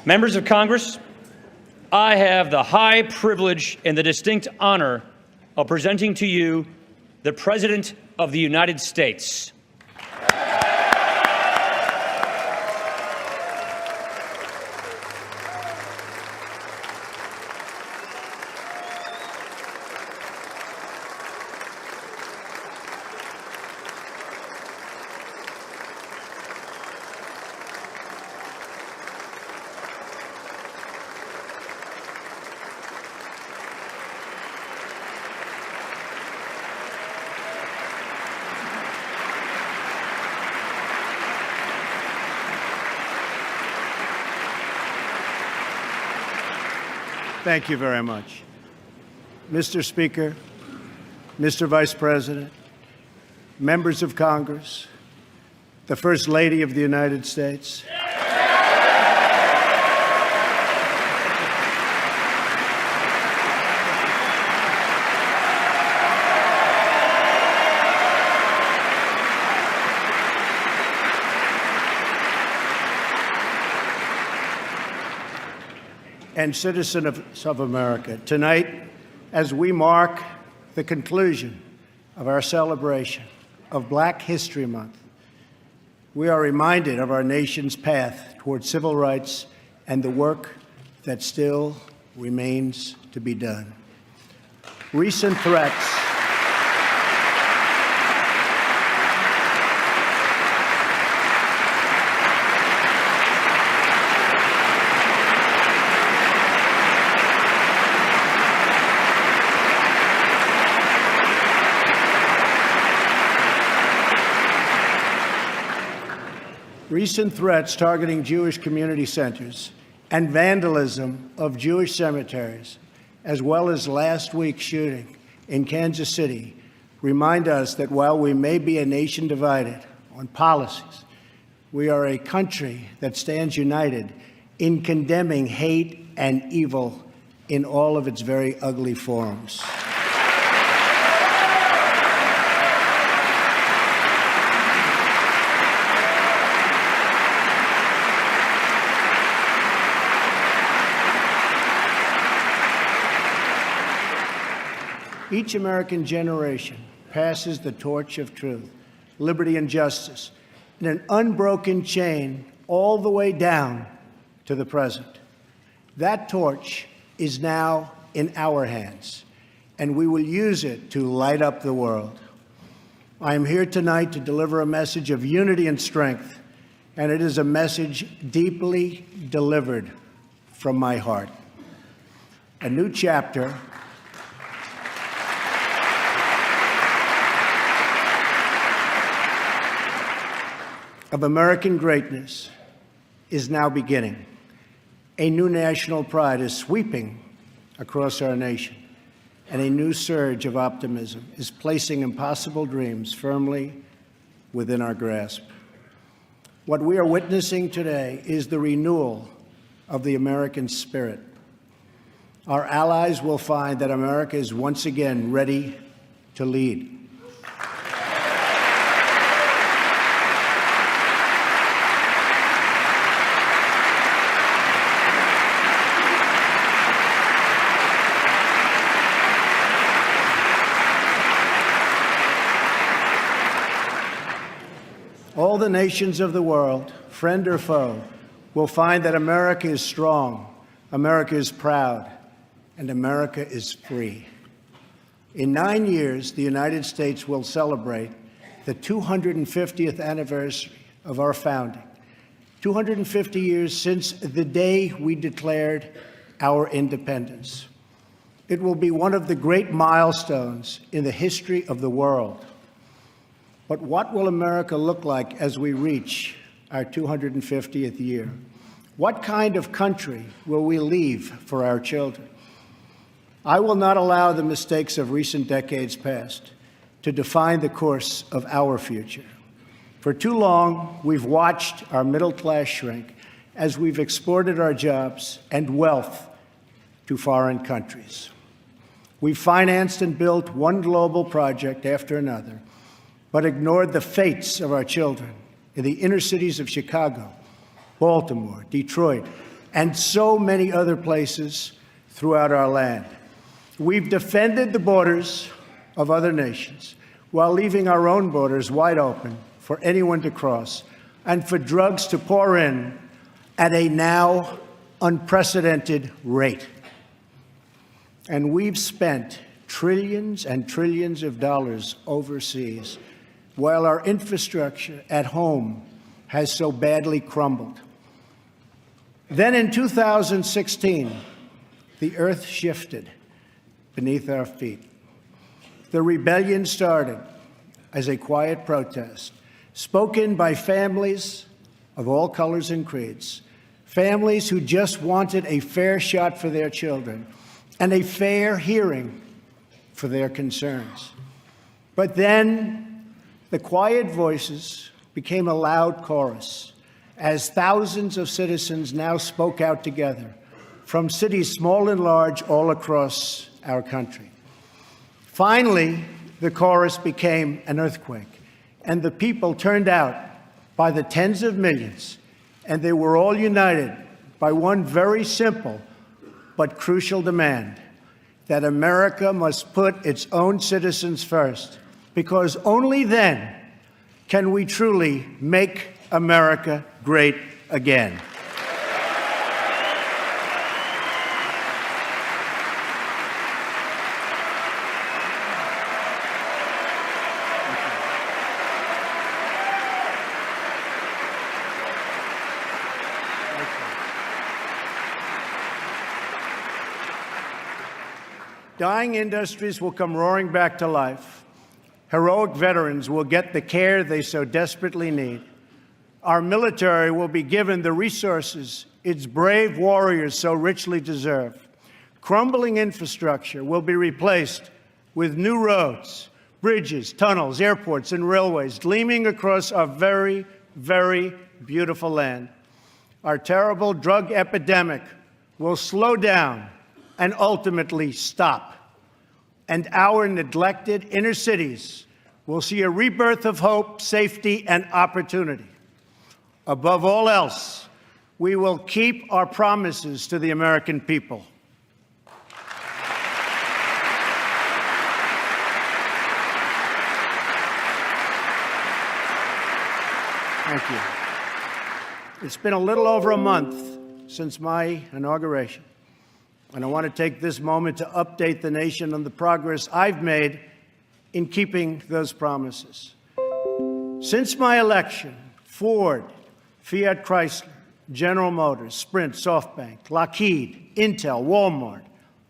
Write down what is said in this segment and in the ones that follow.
Members of Congress, I have the high privilege and the distinct honor of presenting to you the President of the United States. Thank you very much. Mr. Speaker, Mr. Vice President, members of Congress, the First Lady of the United States, and citizens of America. Tonight, as we mark the conclusion of our celebration of Black History Month, we are reminded of our nation's path toward civil rights and the work that still remains to be done. Recent threats targeting Jewish community centers and vandalism of Jewish cemeteries, as well as last week's shooting in Kansas City, remind us that while we may be a nation divided on policies, we are a country that stands united in condemning hate and evil in all of its very ugly forms. Each American generation passes the torch of truth, liberty, and justice in an unbroken chain all the way down to the present. That torch is now in our hands, and we will use it to light up the world. I am here tonight to deliver a message of unity and strength, and it is a message deeply delivered from my heart. A new chapter of American greatness is now beginning. A new national pride is sweeping across our nation, and a new surge of optimism is placing impossible dreams firmly within our grasp. What we are witnessing today is the renewal of the American spirit. Our allies will find that America is once again ready to lead. All the nations of the world, friend or foe, will find that America is strong, America is proud, and America is free. In 9 years, the United States will celebrate the 250th anniversary of our founding, 250 years since the day we declared our independence. It will be one of the great milestones in the history of the world. But what will America look like as we reach our 250th year? What kind of country will we leave for our children? I will not allow the mistakes of recent decades past to define the course of our future. For too long, we've watched our middle class shrink as we've exported our jobs and wealth to foreign countries. We financed and built one global project after another, but ignored the fates of our children in the inner cities of Chicago, Baltimore, Detroit, and so many other places throughout our land. We've defended the borders of other nations while leaving our own borders wide open for anyone to cross and for drugs to pour in at a now unprecedented rate. And we've spent trillions and trillions of dollars overseas while our infrastructure at home has so badly crumbled. Then in 2016, the earth shifted beneath our feet. The rebellion started as a quiet protest, spoken by families of all colors and creeds, families who just wanted a fair shot for their children and a fair hearing for their concerns. But then the quiet voices became a loud chorus as thousands of citizens now spoke out together from cities small and large all across our country. Finally, the chorus became an earthquake, and the people turned out by the tens of millions, and they were all united by one very simple but crucial demand: that America must put its own citizens first, because only then can we truly make America great again. Dying industries will come roaring back to life. Heroic veterans will get the care they so desperately need. Our military will be given the resources its brave warriors so richly deserve. Crumbling infrastructure will be replaced with new roads, bridges, tunnels, airports, and railways gleaming across our very, very beautiful land. Our terrible drug epidemic will slow down and ultimately stop. And our neglected inner cities will see a rebirth of hope, safety, and opportunity. Above all else, we will keep our promises to the American people. Thank you. It's been a little over a month since my inauguration, and I want to take this moment to update the nation on the progress I've made in keeping those promises. Since my election, Ford, Fiat Chrysler, General Motors, Sprint, SoftBank, Lockheed, Intel, Walmart,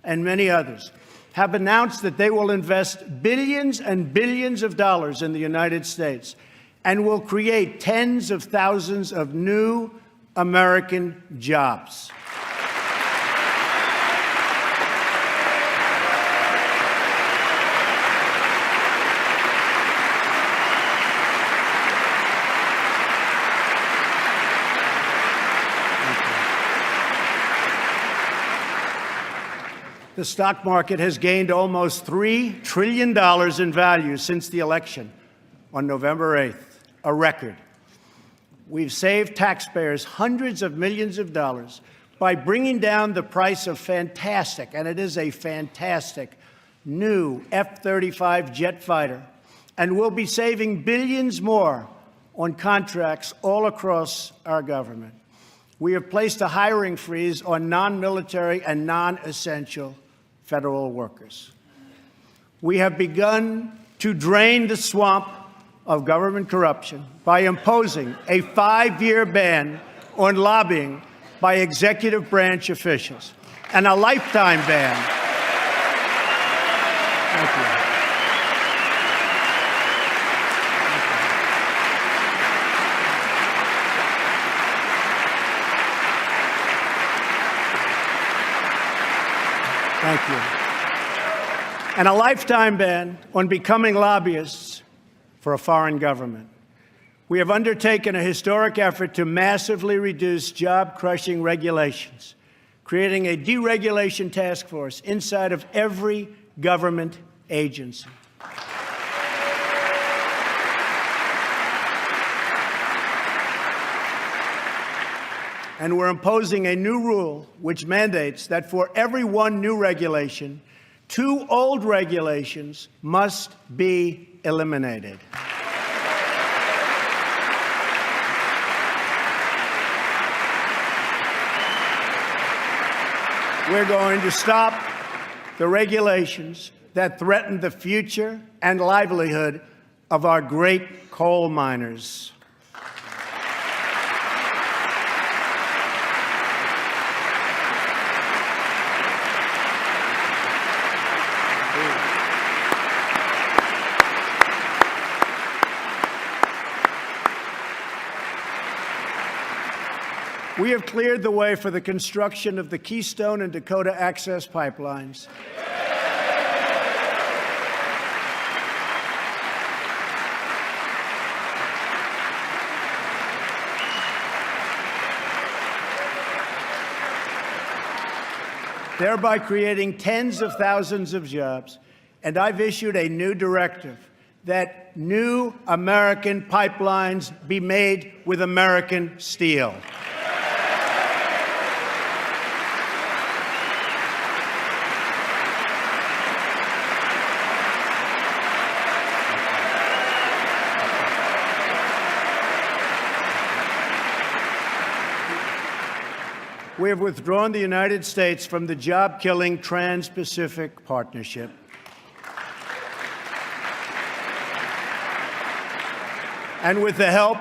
and many others have announced that they will invest billions and billions of dollars in the United States and will create tens of thousands of new American jobs. The stock market has gained almost $3 trillion in value since the election on November 8th, a record. We've saved taxpayers hundreds of millions of dollars by bringing down the price of fantastic, and it is a fantastic, new F-35 jet fighter, and we'll be saving billions more on contracts all across our government. We have placed a hiring freeze on non-military and non-essential federal workers. We have begun to drain the swamp of government corruption by imposing a 5-year ban on lobbying by executive branch officials and a lifetime ban. Thank you. Thank you. And a lifetime ban on becoming lobbyists for a foreign government. We have undertaken a historic effort to massively reduce job-crushing regulations, creating a deregulation task force inside of every government agency. And we're imposing a new rule which mandates that for every one new regulation, 2 old regulations must be eliminated. We're going to stop the regulations that threaten the future and livelihood of our great coal miners. We have cleared the way for the construction of the Keystone and Dakota Access pipelines. Thereby creating tens of thousands of jobs. And I've issued a new directive that new American pipelines be made with American steel. We have withdrawn the United States from the job-killing Trans-Pacific Partnership. And with the help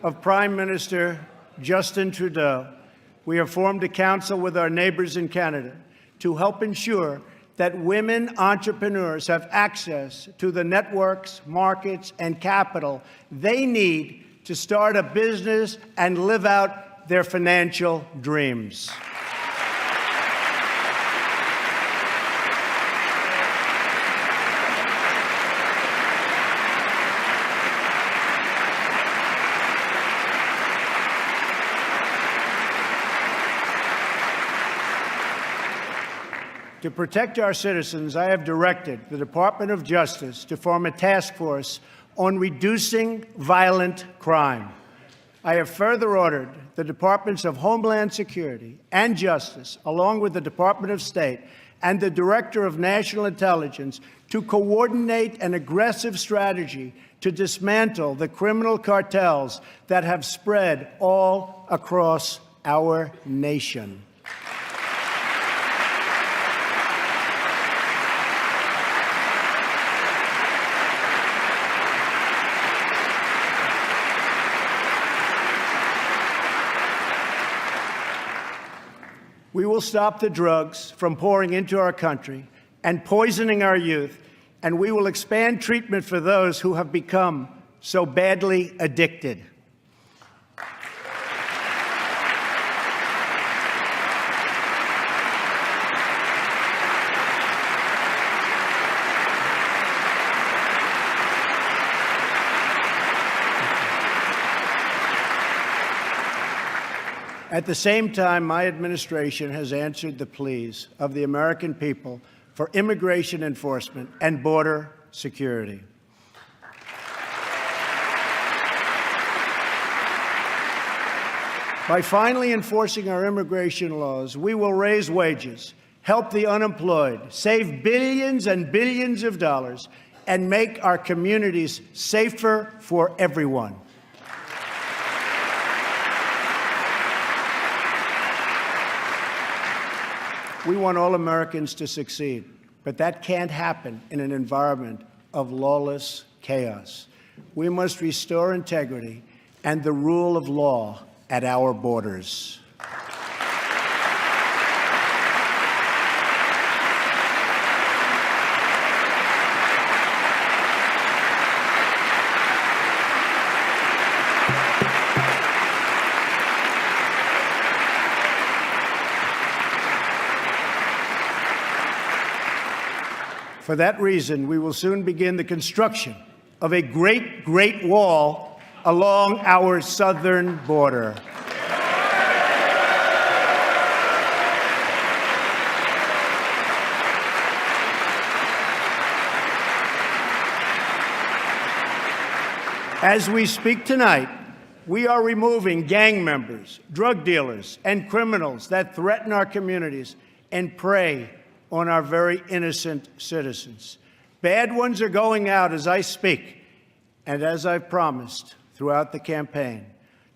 of Prime Minister Justin Trudeau, we have formed a council with our neighbors in Canada to help ensure that women entrepreneurs have access to the networks, markets, and capital they need to start a business and live out their financial dreams. To protect our citizens, I have directed the Department of Justice to form a task force on reducing violent crime. I have further ordered the Departments of Homeland Security and Justice, along with the Department of State and the Director of National Intelligence, to coordinate an aggressive strategy to dismantle the criminal cartels that have spread all across our nation. We will stop the drugs from pouring into our country and poisoning our youth, and we will expand treatment for those who have become so badly addicted. At the same time, my administration has answered the pleas of the American people for immigration enforcement and border security. By finally enforcing our immigration laws, we will raise wages, help the unemployed, save billions and billions of dollars, and make our communities safer for everyone. We want all Americans to succeed, but that can't happen in an environment of lawless chaos. We must restore integrity and the rule of law at our borders. For that reason, we will soon begin the construction of a great, great wall along our southern border. As we speak tonight, we are removing gang members, drug dealers, and criminals that threaten our communities and prey on our very innocent citizens. Bad ones are going out as I speak, and as I've promised throughout the campaign.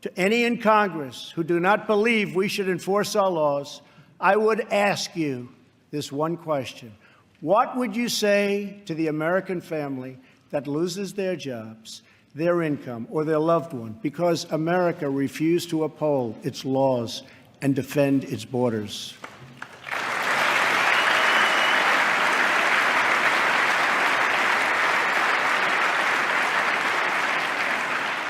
To any in Congress who do not believe we should enforce our laws, I would ask you this one question. What would you say to the American family that loses their jobs, their income, or their loved one because America refused to uphold its laws and defend its borders?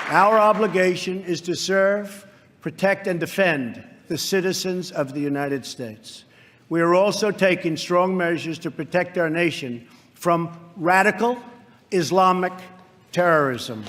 Our obligation is to serve, protect, and defend the citizens of the United States. We are also taking strong measures to protect our nation from radical Islamic terrorism.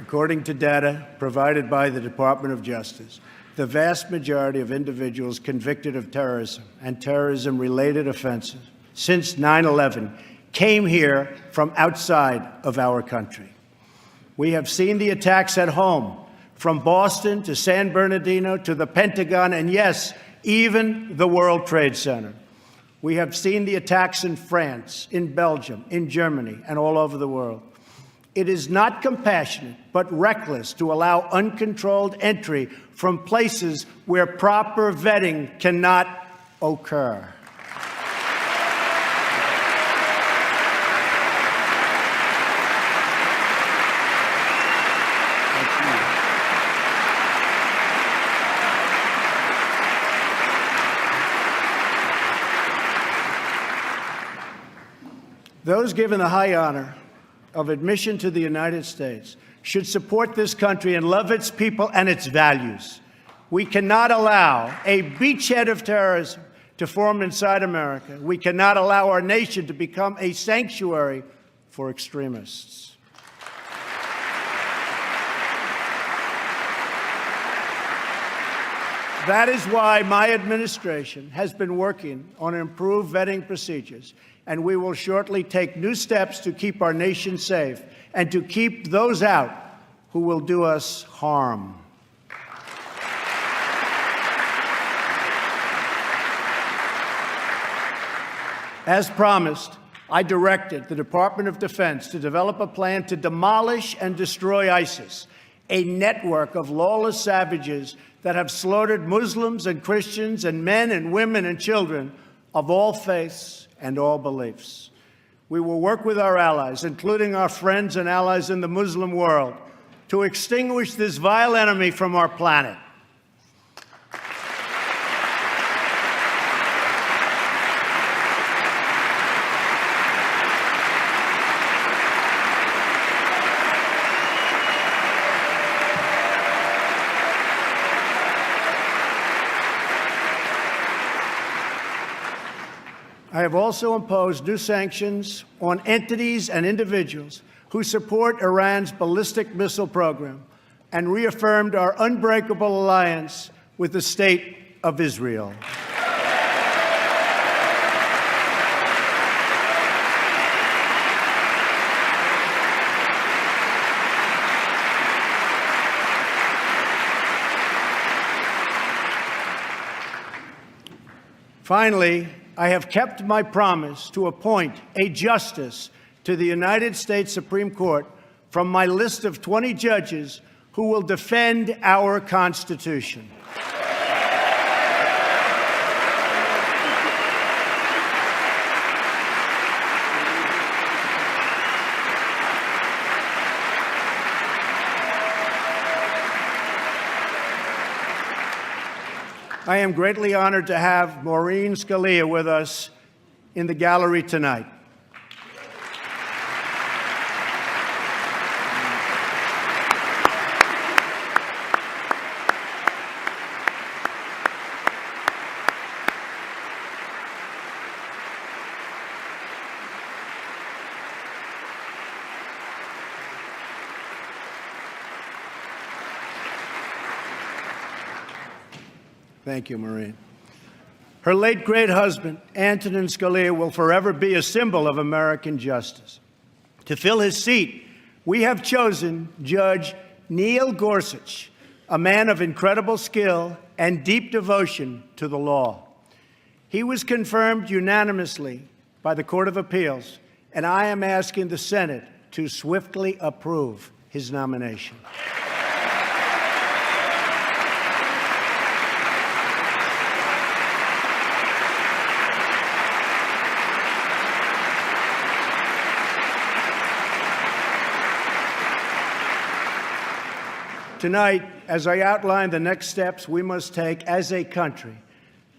According to data provided by the Department of Justice, the vast majority of individuals convicted of terrorism and terrorism-related offenses since 9/11 came here from outside of our country. We have seen the attacks at home, from Boston to San Bernardino to the Pentagon, and yes, even the World Trade Center. We have seen the attacks in France, in Belgium, in Germany, and all over the world. It is not compassionate, but reckless to allow uncontrolled entry from places where proper vetting cannot occur. Those given the high honor of admission to the United States should support this country and love its people and its values. We cannot allow a beachhead of terrorism to form inside America. We cannot allow our nation to become a sanctuary for extremists. That is why my administration has been working on improved vetting procedures, and we will shortly take new steps to keep our nation safe and to keep those out who will do us harm. As promised, I directed the Department of Defense to develop a plan to demolish and destroy ISIS, a network of lawless savages that have slaughtered Muslims and Christians and men and women and children of all faiths and all beliefs. We will work with our allies, including our friends and allies in the Muslim world, to extinguish this vile enemy from our planet. I have also imposed new sanctions on entities and individuals who support Iran's ballistic missile program and reaffirmed our unbreakable alliance with the State of Israel. Finally, I have kept my promise to appoint a justice to the United States Supreme Court from my list of 20 judges who will defend our Constitution. I am greatly honored to have Maureen Scalia with us in the gallery tonight. Thank you, Maureen. Her late great husband, Antonin Scalia, will forever be a symbol of American justice. To fill his seat, we have chosen Judge Neil Gorsuch, a man of incredible skill and deep devotion to the law. He was confirmed unanimously by the Court of Appeals, and I am asking the Senate to swiftly approve his nomination. Tonight, as I outline the next steps we must take as a country,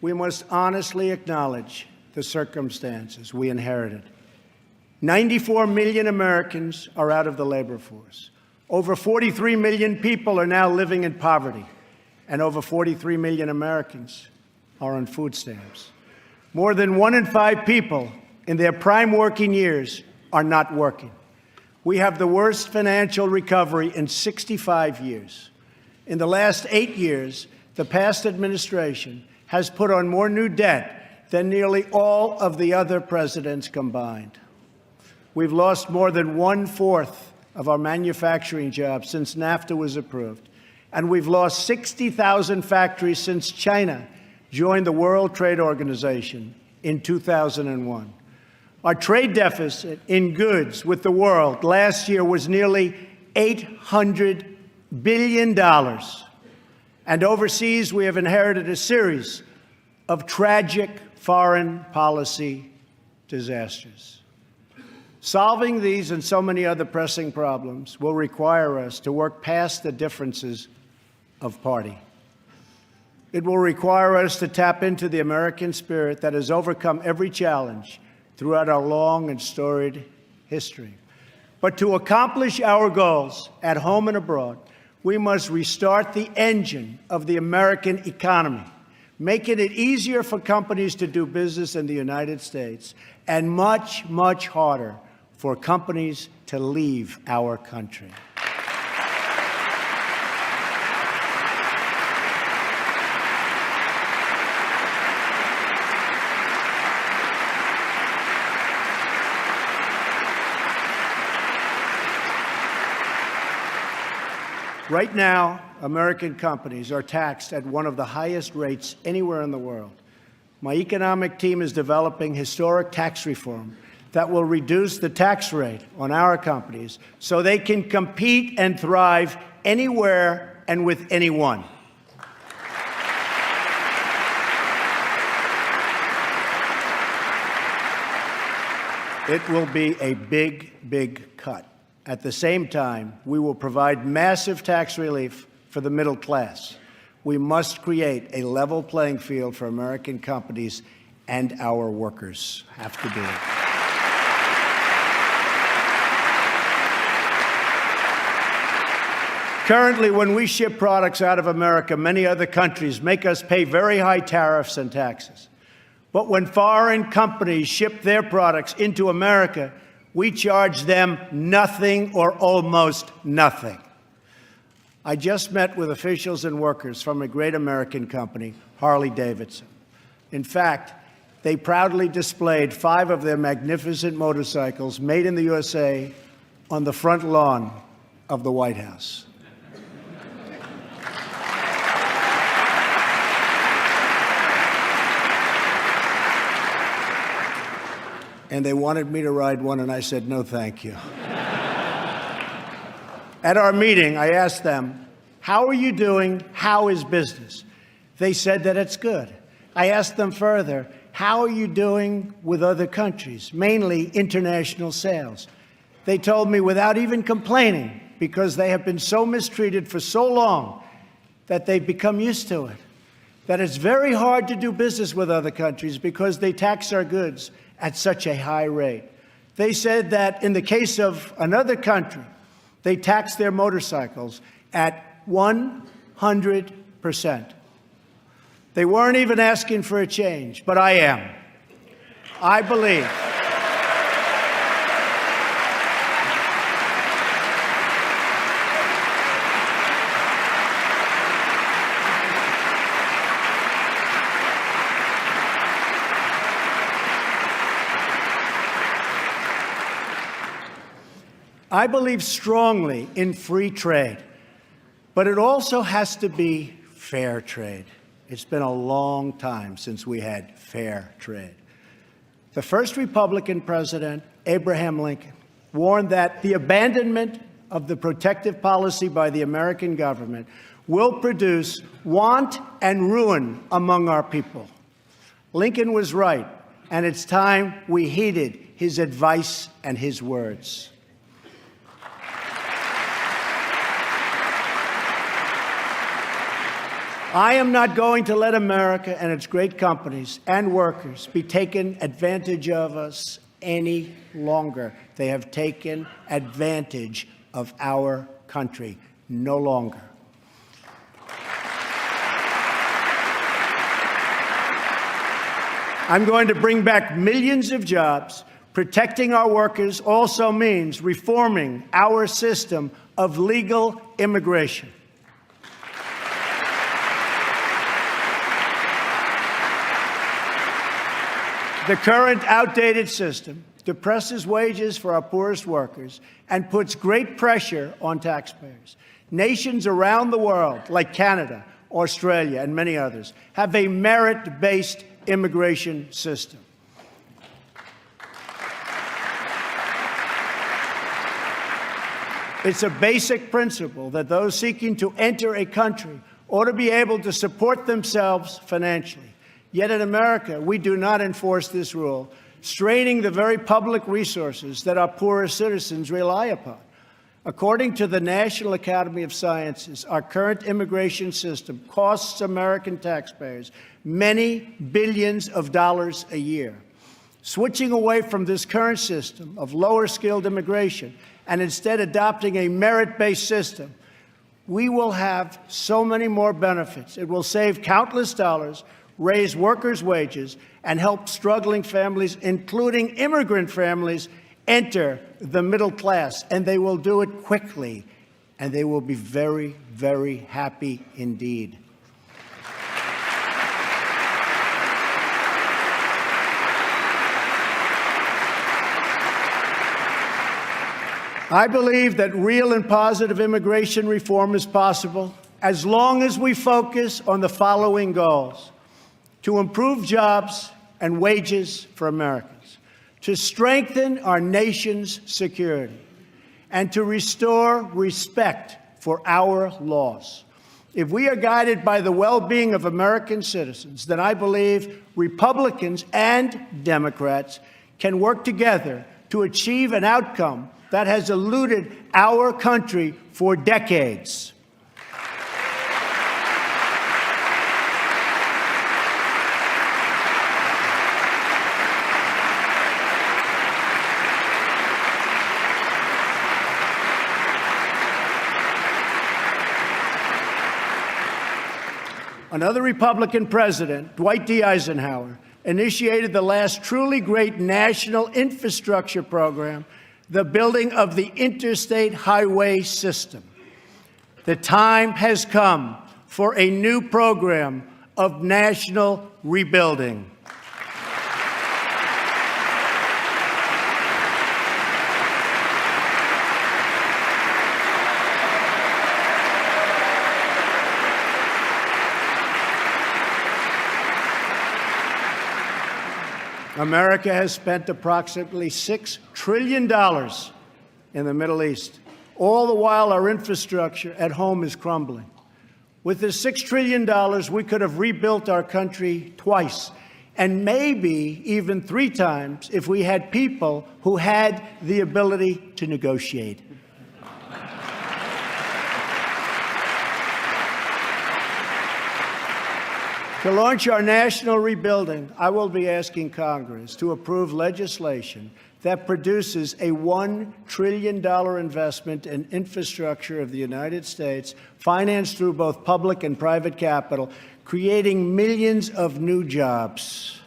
we must honestly acknowledge the circumstances we inherited. 94 million Americans are out of the labor force. Over 43 million people are now living in poverty, and over 43 million Americans are on food stamps. More than 1 in 5 people in their prime working years are not working. We have the worst financial recovery in 65 years. In the last 8 years, the past administration has put on more new debt than nearly all of the other presidents combined. We've lost more than 1/4 of our manufacturing jobs since NAFTA was approved, and we've lost 60,000 factories since China joined the World Trade Organization in 2001. Our trade deficit in goods with the world last year was nearly $800 billion. And overseas, we have inherited a series of tragic foreign policy disasters. Solving these and so many other pressing problems will require us to work past the differences of party. It will require us to tap into the American spirit that has overcome every challenge throughout our long and storied history. But to accomplish our goals at home and abroad, we must restart the engine of the American economy, making it easier for companies to do business in the United States and much, much harder for companies to leave our country. Right now, American companies are taxed at one of the highest rates anywhere in the world. My economic team is developing historic tax reform that will reduce the tax rate on our companies so they can compete and thrive anywhere and with anyone. It will be a big, big cut. At the same time, we will provide massive tax relief for the middle class. We must create a level playing field for American companies, and our workers have to do it. Currently, when we ship products out of America, many other countries make us pay very high tariffs and taxes. But when foreign companies ship their products into America, we charge them nothing or almost nothing. I just met with officials and workers from a great American company, Harley-Davidson. In fact, they proudly displayed 5 of their magnificent motorcycles made in the USA on the front lawn of the White House. And they wanted me to ride one, and I said, no, thank you. At our meeting, I asked them, how are you doing? How is business? They said that it's good. I asked them further, how are you doing with other countries, mainly international sales? They told me without even complaining, because they have been so mistreated for so long that they've become used to it, that it's very hard to do business with other countries because they tax our goods at such a high rate. They said that in the case of another country, they tax their motorcycles at 100%. They weren't even asking for a change, but I am. I believe I believe strongly in free trade, but it also has to be fair trade. It's been a long time since we had fair trade. The first Republican president, Abraham Lincoln, warned that the abandonment of the protective policy by the American government will produce want and ruin among our people. Lincoln was right, and it's time we heeded his advice and his words. I am not going to let America and its great companies and workers be taken advantage of us any longer. They have taken advantage of our country. No longer. I'm going to bring back millions of jobs. Protecting our workers also means reforming our system of legal immigration. The current outdated system depresses wages for our poorest workers and puts great pressure on taxpayers. Nations around the world, like Canada, Australia, and many others, have a merit-based immigration system. It's a basic principle that those seeking to enter a country ought to be able to support themselves financially. Yet in America, we do not enforce this rule, straining the very public resources that our poorest citizens rely upon. According to the National Academy of Sciences, our current immigration system costs American taxpayers many billions of dollars a year. Switching away from this current system of lower-skilled immigration and instead adopting a merit-based system, we will have so many more benefits. It will save countless dollars, raise workers' wages, and help struggling families, including immigrant families, enter the middle class. And they will do it quickly, and they will be very, very happy indeed. I believe that real and positive immigration reform is possible as long as we focus on the following goals: to improve jobs and wages for Americans, to strengthen our nation's security, and to restore respect for our laws. If we are guided by the well-being of American citizens, then I believe Republicans and Democrats can work together to achieve an outcome that has eluded our country for decades. Another Republican president, Dwight D. Eisenhower, initiated the last truly great national infrastructure program, the building of the interstate highway system. The time has come for a new program of national rebuilding. America has spent approximately $6 trillion in the Middle East. All the while, our infrastructure at home is crumbling. With this $6 trillion, we could have rebuilt our country twice, and maybe even 3 times if we had people who had the ability to negotiate. To launch our national rebuilding, I will be asking Congress to approve legislation that produces a $1 trillion investment in infrastructure of the United States, financed through both public and private capital, creating millions of new jobs.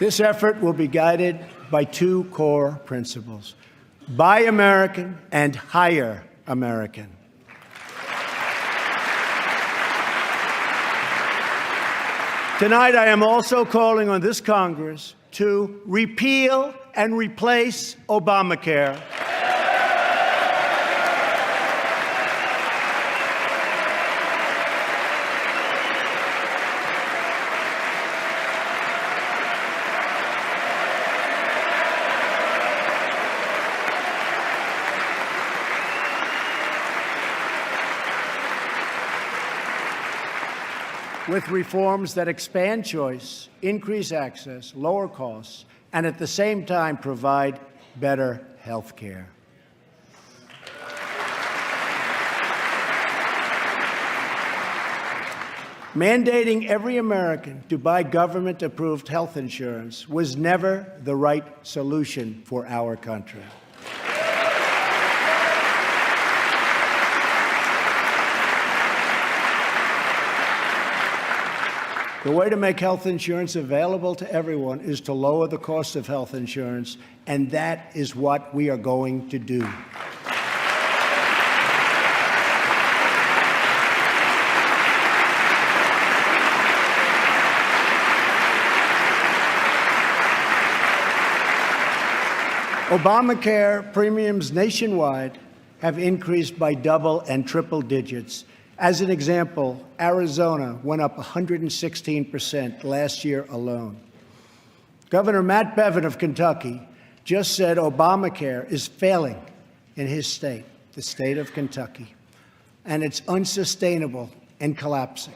This effort will be guided by two core principles: Buy American and Hire American. Tonight, I am also calling on this Congress to repeal and replace Obamacare. With reforms that expand choice, increase access, lower costs, and at the same time provide better health care. Mandating every American to buy government-approved health insurance was never the right solution for our country. The way to make health insurance available to everyone is to lower the cost of health insurance, and that is what we are going to do. Obamacare premiums nationwide have increased by double and triple digits. As an example, Arizona went up 116% last year alone. Governor Matt Bevin of Kentucky just said Obamacare is failing in his state, the state of Kentucky, and it's unsustainable and collapsing.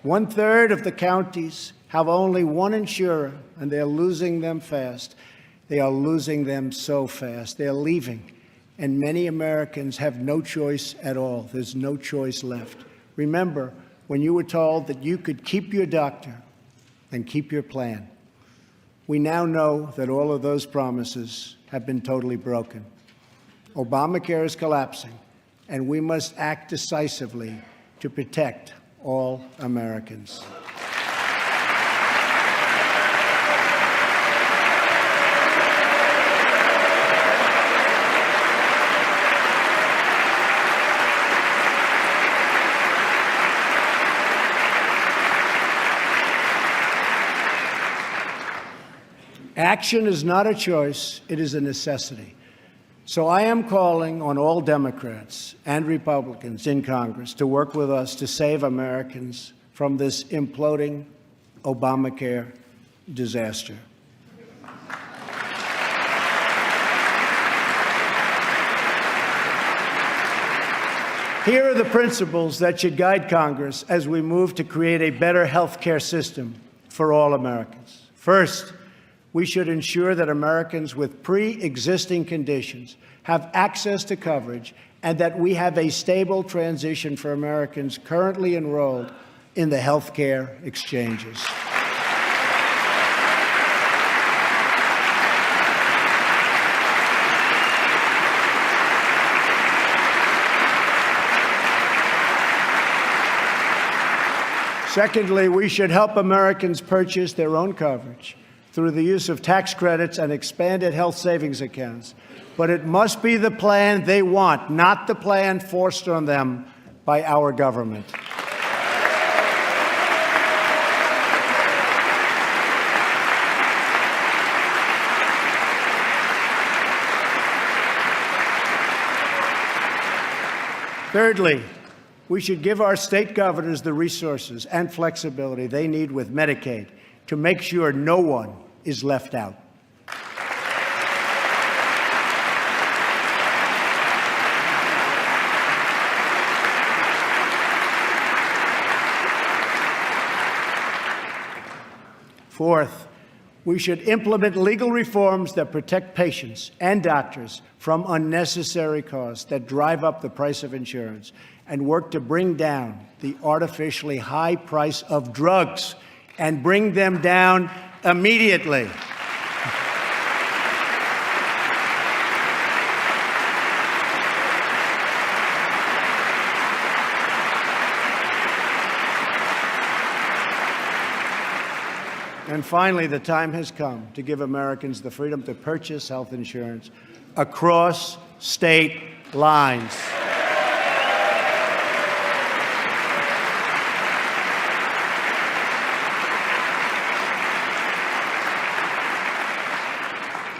1/3 of the counties have only one insurer, and they're losing them fast. They are losing them so fast. They're leaving. And many Americans have no choice at all. There's no choice left. Remember, when you were told that you could keep your doctor and keep your plan, we now know that all of those promises have been totally broken. Obamacare is collapsing, and we must act decisively to protect all Americans. Action is not a choice, it is a necessity. So I am calling on all Democrats and Republicans in Congress to work with us to save Americans from this imploding Obamacare disaster. Here are the principles that should guide Congress as we move to create a better health care system for all Americans. First, we should ensure that Americans with pre-existing conditions have access to coverage and that we have a stable transition for Americans currently enrolled in the health care exchanges. Secondly, we should help Americans purchase their own coverage through the use of tax credits and expanded health savings accounts. But it must be the plan they want, not the plan forced on them by our government. Thirdly, we should give our state governors the resources and flexibility they need with Medicaid to make sure no one is left out. Fourth, we should implement legal reforms that protect patients and doctors from unnecessary costs that drive up the price of insurance and work to bring down the artificially high price of drugs and bring them down immediately. And finally, the time has come to give Americans the freedom to purchase health insurance across state lines.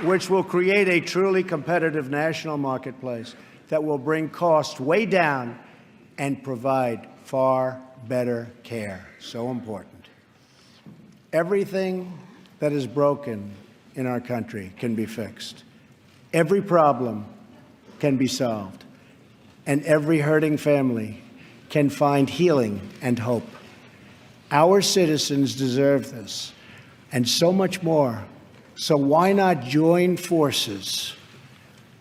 Which will create a truly competitive national marketplace that will bring costs way down and provide far better care. So important. Everything that is broken in our country can be fixed. Every problem can be solved. And every hurting family can find healing and hope. Our citizens deserve this, and so much more. So why not join forces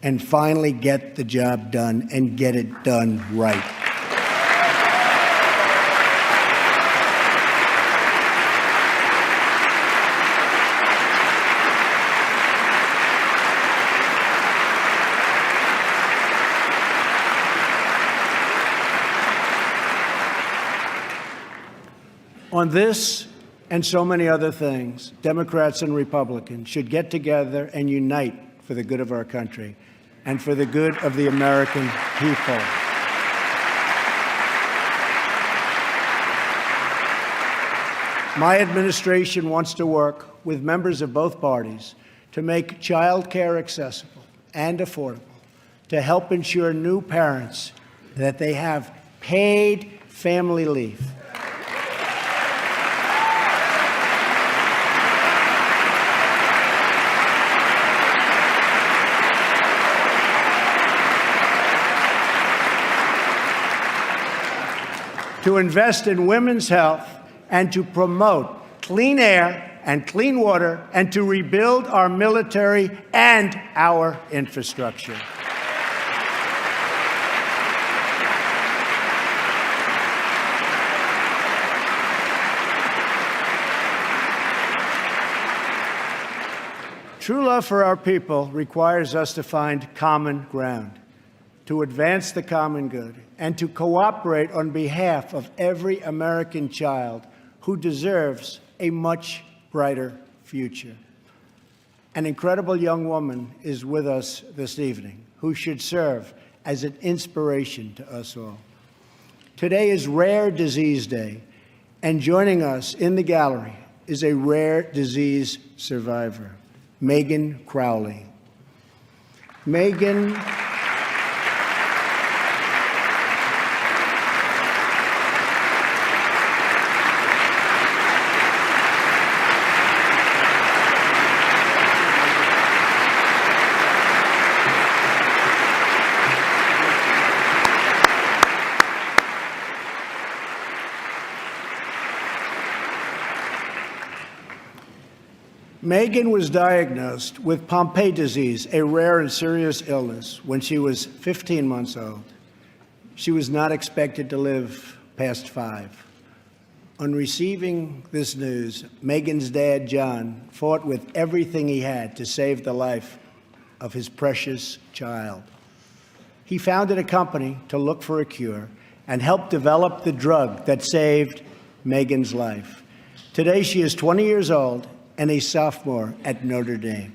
and finally get the job done and get it done right? On this and so many other things, Democrats and Republicans should get together and unite for the good of our country and for the good of the American people. My administration wants to work with members of both parties to make child care accessible and affordable, to help ensure new parents that they have paid family leave. To invest in women's health and to promote clean air and clean water and to rebuild our military and our infrastructure. True love for our people requires us to find common ground, to advance the common good, and to cooperate on behalf of every American child who deserves a much brighter future. An incredible young woman is with us this evening who should serve as an inspiration to us all. Today is Rare Disease Day, and joining us in the gallery is a rare disease survivor, Megan Crowley. Megan Megan was diagnosed with Pompe disease, a rare and serious illness, when she was 15 months old. She was not expected to live past 5. On receiving this news, Megan's dad, John, fought with everything he had to save the life of his precious child. He founded a company to look for a cure and helped develop the drug that saved Megan's life. Today, she is 20 years old and a sophomore at Notre Dame.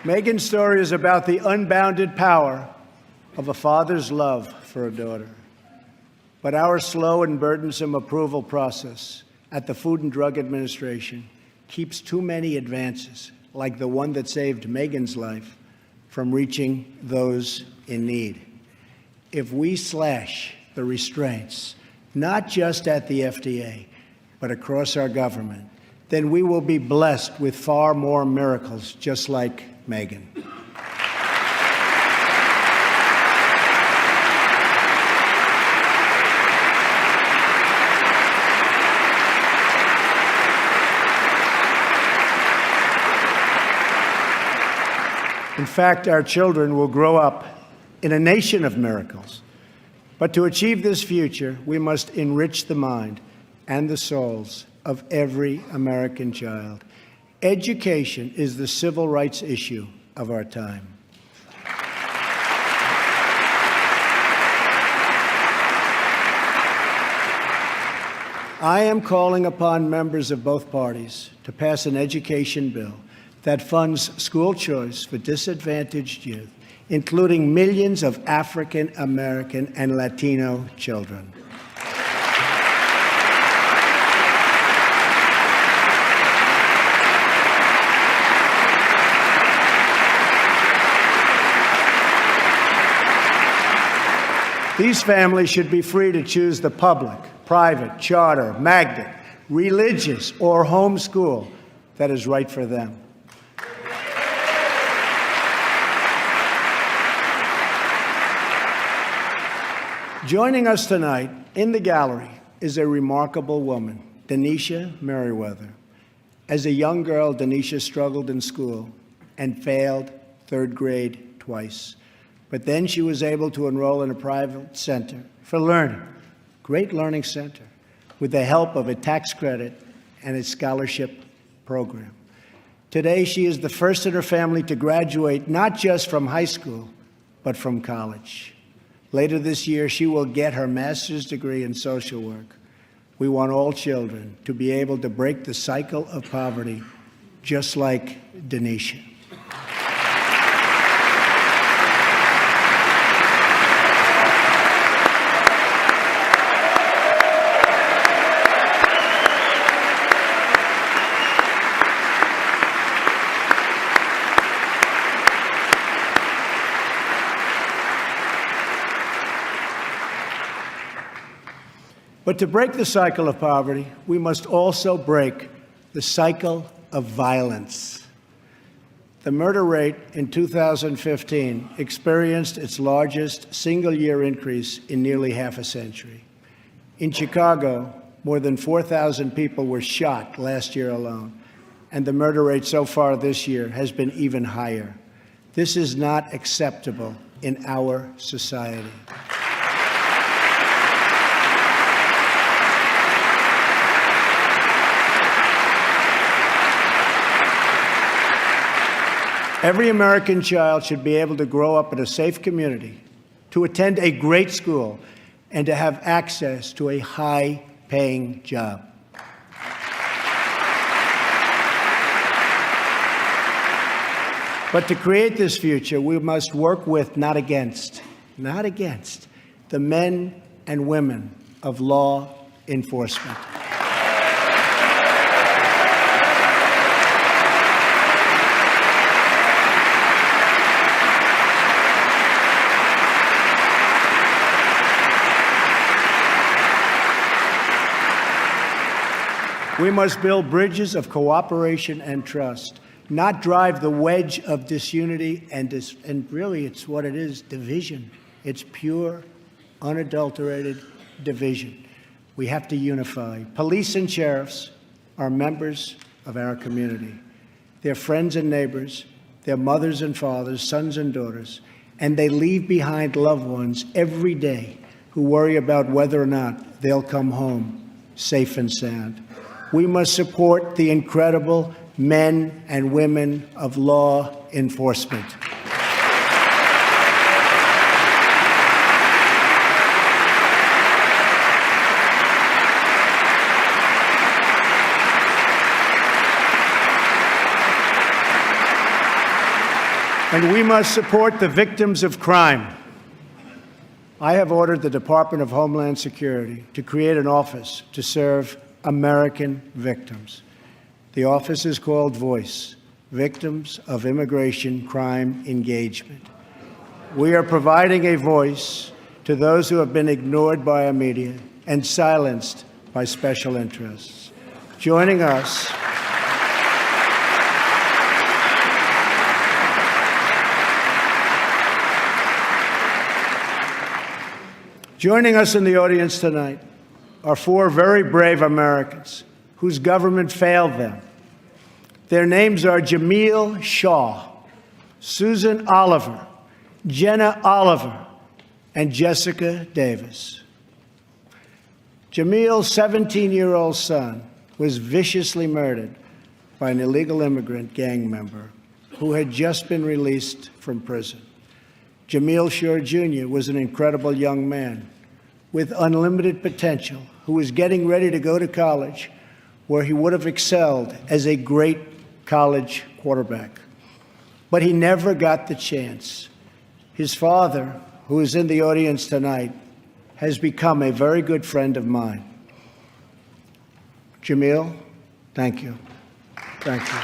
Megan's story is about the unbounded power of a father's love for a daughter. But our slow and burdensome approval process at the Food and Drug Administration keeps too many advances, like the one that saved Megan's life, from reaching those in need. If we slash the restraints, not just at the FDA, but across our government, then we will be blessed with far more miracles just like Megan. In fact, our children will grow up in a nation of miracles. But to achieve this future, we must enrich the mind and the souls of every American child. Education is the civil rights issue of our time. I am calling upon members of both parties to pass an education bill that funds school choice for disadvantaged youth, including millions of African American and Latino children. These families should be free to choose the public, private, charter, magnet, religious, or home school that is right for them. Joining us tonight in the gallery is a remarkable woman, Denisha Merriweather. As a young girl, Denisha struggled in school and failed third grade twice. But then she was able to enroll in a private center for learning, Great Learning Center, with the help of a tax credit and a scholarship program. Today, she is the first in her family to graduate not just from high school, but from college. Later this year, she will get her master's degree in social work. We want all children to be able to break the cycle of poverty, just like Denisha. But to break the cycle of poverty, we must also break the cycle of violence. The murder rate in 2015 experienced its largest single-year increase in nearly half a century. In Chicago, more than 4,000 people were shot last year alone, and the murder rate so far this year has been even higher. This is not acceptable in our society. Every American child should be able to grow up in a safe community, to attend a great school, and to have access to a high-paying job. But to create this future, we must work with, not against, the men and women of law enforcement. We must build bridges of cooperation and trust, not drive the wedge of disunity and really it's what it is, division. It's pure, unadulterated division. We have to unify. Police and sheriffs are members of our community. They're friends and neighbors. They're mothers and fathers, sons and daughters, and they leave behind loved ones every day who worry about whether or not they'll come home safe and sound. We must support the incredible men and women of law enforcement. And we must support the victims of crime. I have ordered the Department of Homeland Security to create an office to serve American victims. The office is called VOICE, Victims of Immigration Crime Engagement. We are providing a voice to those who have been ignored by our media and silenced by special interests. Joining us in the audience tonight are four very brave Americans whose government failed them. Their names are Jamil Shaw, Susan Oliver, Jenna Oliver, and Jessica Davis. Jamil's 17-year-old son was viciously murdered by an illegal immigrant gang member who had just been released from prison. Jamil Shore Jr. was an incredible young man with unlimited potential who was getting ready to go to college, where he would have excelled as a great college quarterback. But he never got the chance. His father, who is in the audience tonight, has become a very good friend of mine. Jamil, thank you. Thank you.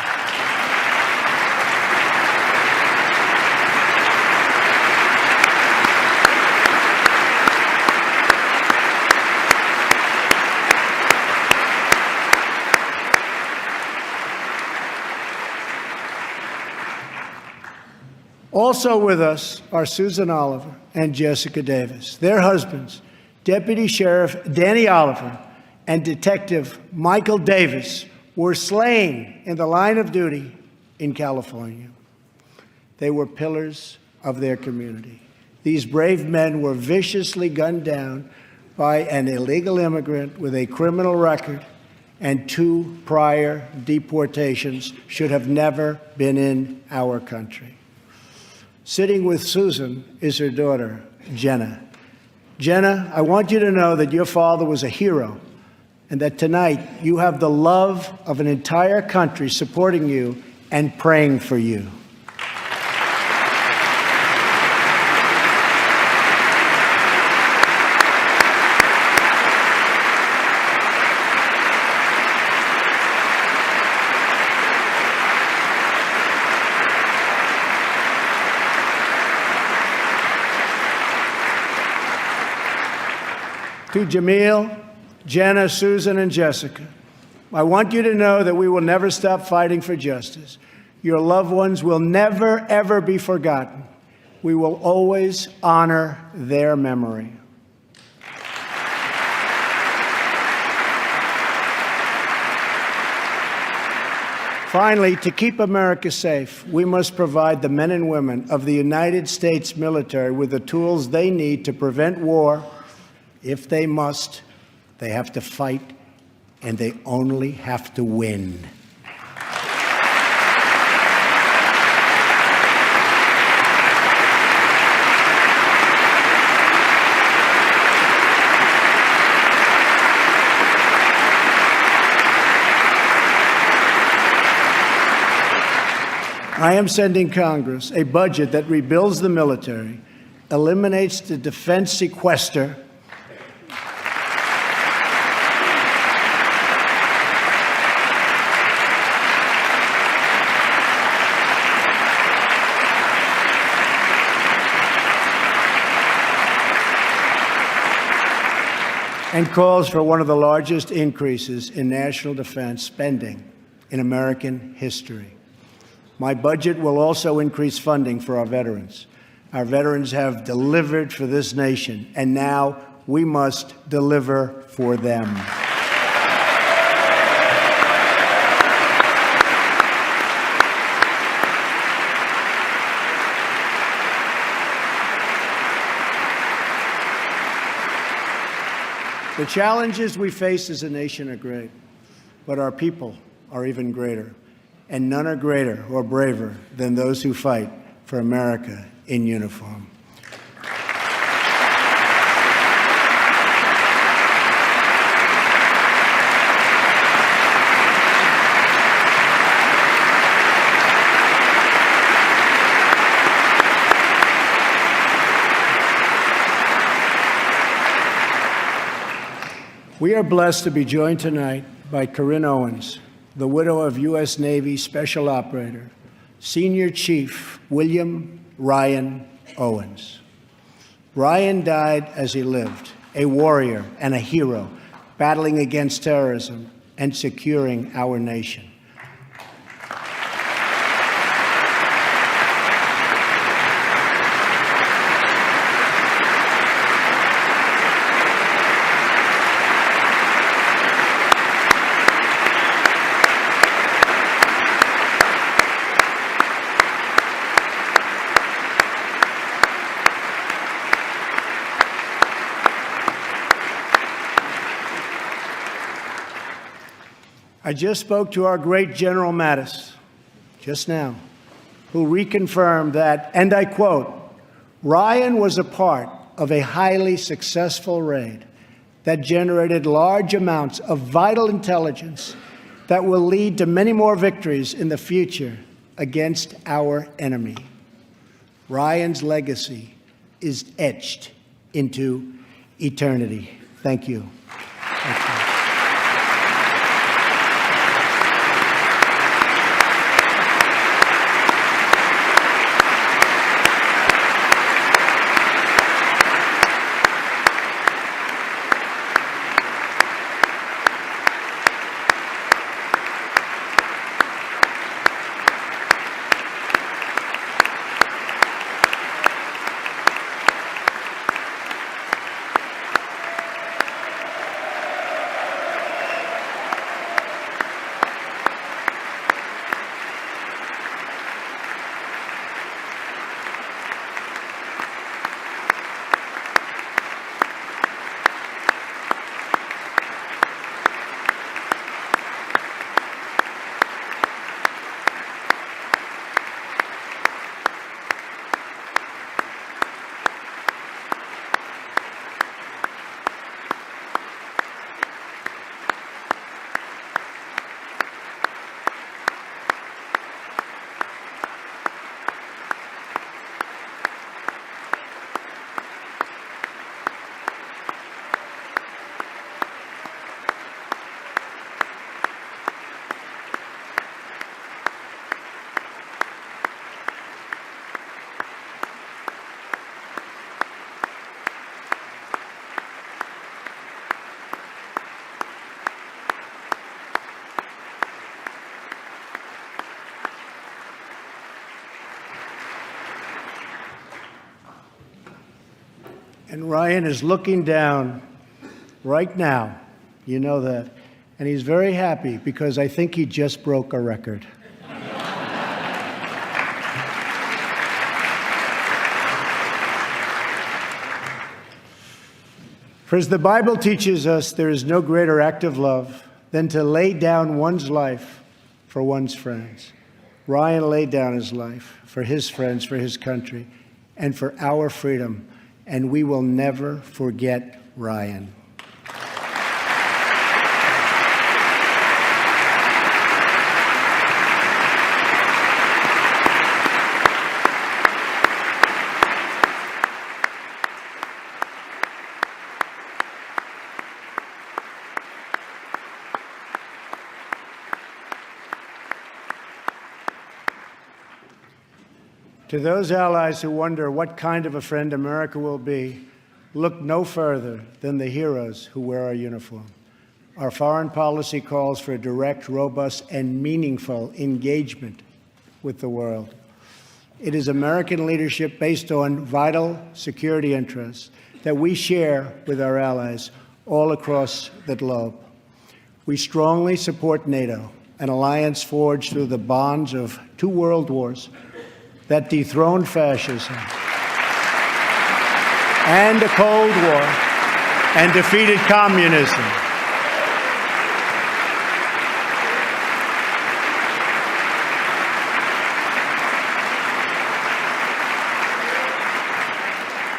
Also with us are Susan Oliver and Jessica Davis. Their husbands, Deputy Sheriff Danny Oliver and Detective Michael Davis, were slain in the line of duty in California. They were pillars of their community. These brave men were viciously gunned down by an illegal immigrant with a criminal record and 2 prior deportations, should have never been in our country. Sitting with Susan is her daughter, Jenna. Jenna, I want you to know that your father was a hero and that tonight you have the love of an entire country supporting you and praying for you. To Jamil, Jenna, Susan, and Jessica, I want you to know that we will never stop fighting for justice. Your loved ones will never, ever be forgotten. We will always honor their memory. Finally, to keep America safe, we must provide the men and women of the United States military with the tools they need to prevent war. If they must, they have to fight, and they only have to win. I am sending Congress a budget that rebuilds the military, eliminates the defense sequester, and calls for one of the largest increases in national defense spending in American history. My budget will also increase funding for our veterans. Our veterans have delivered for this nation, and now we must deliver for them. The challenges we face as a nation are great, but our people are even greater, and none are greater or braver than those who fight for America in uniform. We are blessed to be joined tonight by Corinne Owens, the widow of U.S. Navy Special Operator, Senior Chief William Ryan Owens. Ryan died as he lived, a warrior and a hero, battling against terrorism and securing our nation. I just spoke to our great General Mattis just now, who reconfirmed that, and I quote, "Ryan was a part of a highly successful raid that generated large amounts of vital intelligence that will lead to many more victories in the future against our enemy." Ryan's legacy is etched into eternity. Thank you. Thank you. And Ryan is looking down right now. You know that. And he's very happy because I think he just broke a record. For as the Bible teaches us, there is no greater act of love than to lay down one's life for one's friends. Ryan laid down his life for his friends, for his country, and for our freedom. And we will never forget Ryan. To those allies who wonder what kind of a friend America will be, look no further than the heroes who wear our uniform. Our foreign policy calls for a direct, robust, and meaningful engagement with the world. It is American leadership based on vital security interests that we share with our allies all across the globe. We strongly support NATO, an alliance forged through the bonds of 2 world wars that dethroned fascism and the Cold War and defeated communism.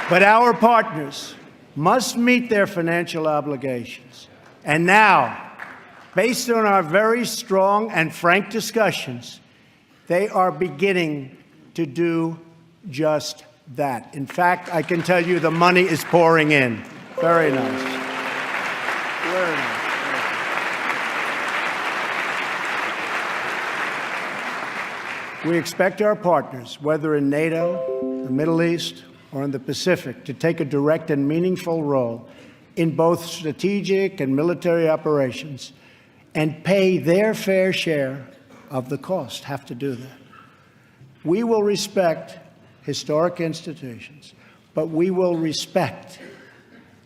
But our partners must meet their financial obligations. And now, based on our very strong and frank discussions, they are beginning to do just that. In fact, I can tell you the money is pouring in. Very nice. Very nice. We expect our partners, whether in NATO, the Middle East, or in the Pacific, to take a direct and meaningful role in both strategic and military operations and pay their fair share of the cost, have to do that. We will respect historic institutions, but we will respect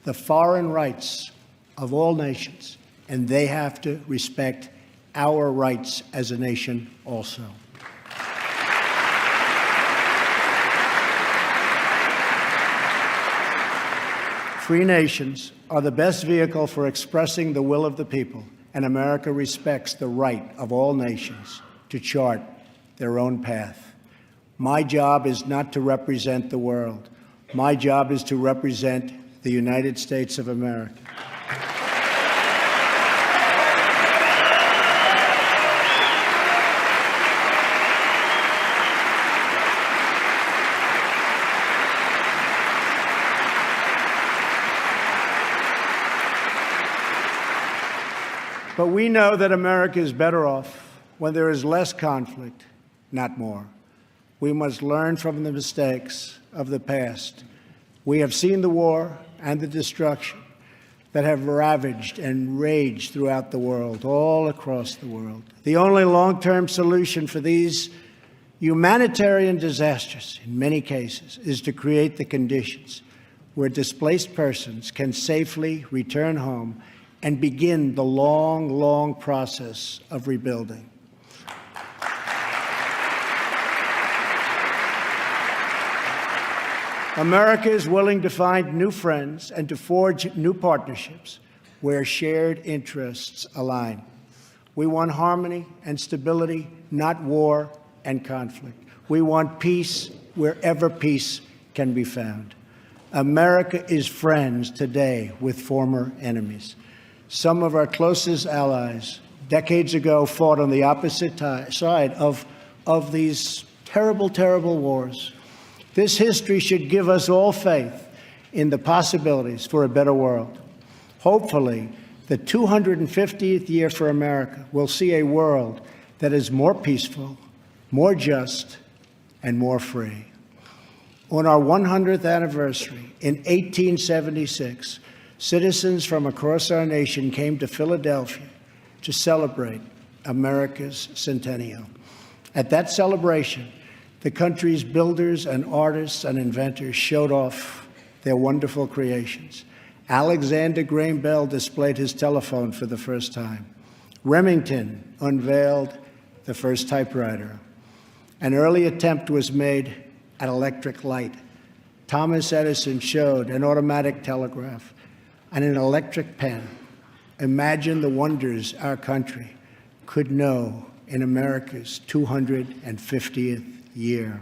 the foreign rights of all nations, and they have to respect our rights as a nation also. Free nations are the best vehicle for expressing the will of the people, and America respects the right of all nations to chart their own path. My job is not to represent the world. My job is to represent the United States of America. But we know that America is better off when there is less conflict, not more. We must learn from the mistakes of the past. We have seen the war and the destruction that have ravaged and raged throughout the world, all across the world. The only long-term solution for these humanitarian disasters, in many cases, is to create the conditions where displaced persons can safely return home and begin the long, long process of rebuilding. America is willing to find new friends and to forge new partnerships where shared interests align. We want harmony and stability, not war and conflict. We want peace wherever peace can be found. America is friends today with former enemies. Some of our closest allies decades ago fought on the opposite side of these terrible, terrible wars. This history should give us all faith in the possibilities for a better world. Hopefully, the 250th year for America will see a world that is more peaceful, more just, and more free. On our 100th anniversary in 1876, citizens from across our nation came to Philadelphia to celebrate America's centennial. At that celebration, the country's builders and artists and inventors showed off their wonderful creations. Alexander Graham Bell displayed his telephone for the first time. Remington unveiled the first typewriter. An early attempt was made at electric light. Thomas Edison showed an automatic telegraph and an electric pen. Imagine the wonders our country could know in America's 250th year.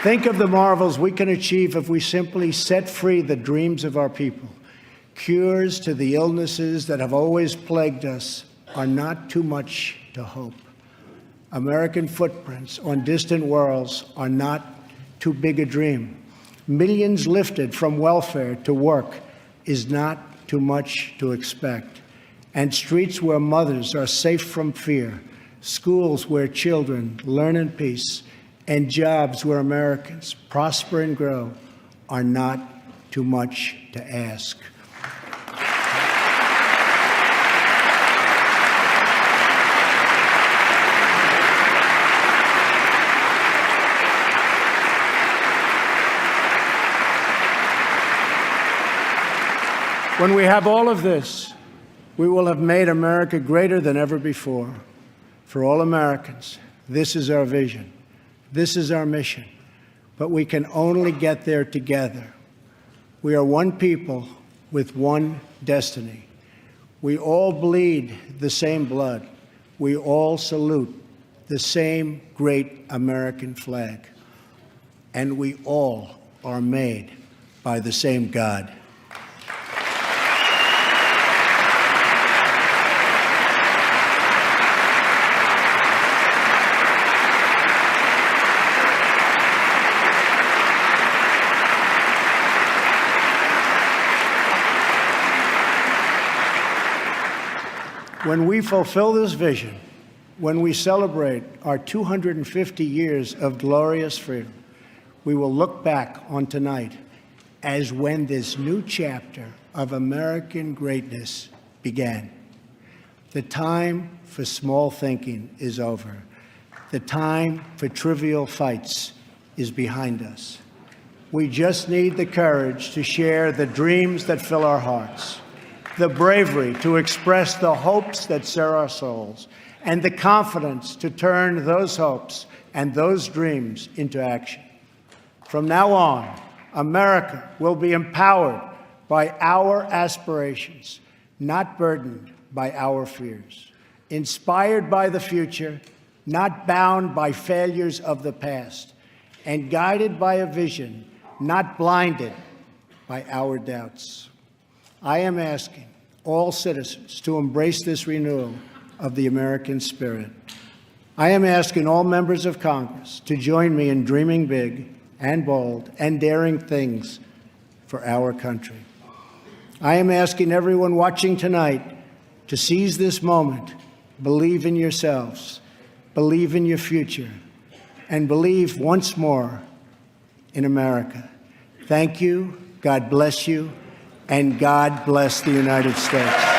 Think of the marvels we can achieve if we simply set free the dreams of our people. Cures to the illnesses that have always plagued us are not too much to hope. American footprints on distant worlds are not too big a dream. Millions lifted from welfare to work is not too much to expect. And streets where mothers are safe from fear, schools where children learn in peace, and jobs where Americans prosper and grow are not too much to ask. When we have all of this, we will have made America greater than ever before. For all Americans, this is our vision. This is our mission. But we can only get there together. We are one people with one destiny. We all bleed the same blood. We all salute the same great American flag. And we all are made by the same God. When we fulfill this vision, when we celebrate our 250 years of glorious freedom, we will look back on tonight as when this new chapter of American greatness began. The time for small thinking is over. The time for trivial fights is behind us. We just need the courage to share the dreams that fill our hearts, the bravery to express the hopes that stir our souls, and the confidence to turn those hopes and those dreams into action. From now on, America will be empowered by our aspirations, not burdened by our fears. Inspired by the future, not bound by failures of the past. And guided by a vision, not blinded by our doubts. I am asking all citizens to embrace this renewal of the American spirit. I am asking all members of Congress to join me in dreaming big and bold and daring things for our country. I am asking everyone watching tonight to seize this moment, believe in yourselves, believe in your future, and believe once more in America. Thank you, God bless you, and God bless the United States.